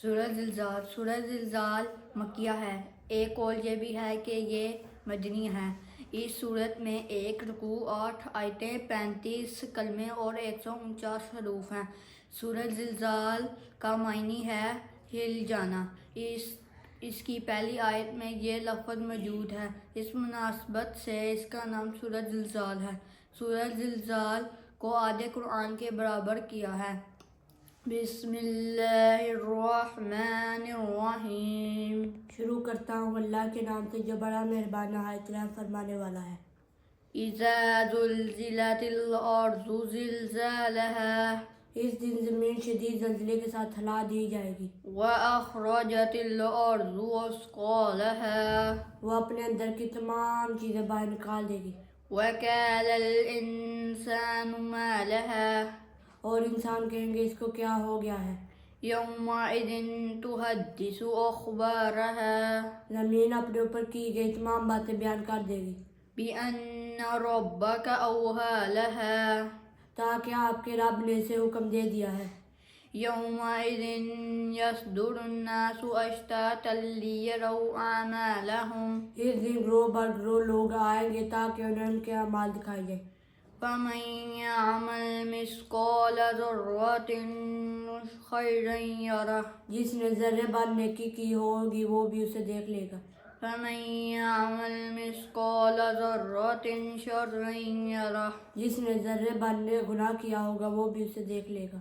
سورہ زلزال مکیہ ہے۔ ایک قول یہ بھی ہے کہ یہ مدنی ہے۔ اس صورت میں 1 رکوع، 8 آیتیں، 35 کلمے اور 149 حروف ہیں۔ سورہ زلزال کا معنی ہے ہل جانا۔ اس کی پہلی آیت میں یہ لفظ موجود ہے، اس مناسبت سے اس کا نام سورہ زلزال ہے۔ سورہ زلزال کو آدھے قرآن کے برابر کیا ہے۔ بسم اللہ الرحمن الرحیم۔ شروع کرتا ہوں اللہ کے نام سے جو بڑا مہربان نہایت رحم فرمانے والا ہے۔ اذا زلزلت الارض زلزالها۔ اس دن زمین شدید زلزلے کے ساتھ ہلا دی جائے گی۔ واخرجت الارض اثقالها۔ وہ اپنے اندر کی تمام چیزیں باہر نکال دے گی۔ وقال الانسان ما لها۔ اور انسان کہیں گے اس کو کیا ہو گیا ہے۔ یومئذ تحدث اخبارها۔ زمین اپنے اوپر کی گئی تمام باتیں بیان کر دے گی۔ بأن ربك أوحى لها۔ تاکہ آپ کے رب نے اسے حکم دے دیا ہے۔ يومئذ يصدر الناس أشتاتا ليروا أعمالهم۔ اس دن گروہ بر گروہ لوگ آئیں گے تاکہ انہیں ان کے اعمال دکھائے جائیں۔ فمن يعمل مثقال ذرة خيرا يره۔ جس نے ذرے بھر نیکی کی ہوگی وہ بھی اسے دیکھ لے گا۔ فمن يعمل مثقال ذرة شرا يره۔ جس نے ذرے بھر نے گناہ کیا ہوگا وہ بھی اسے دیکھ لے گا۔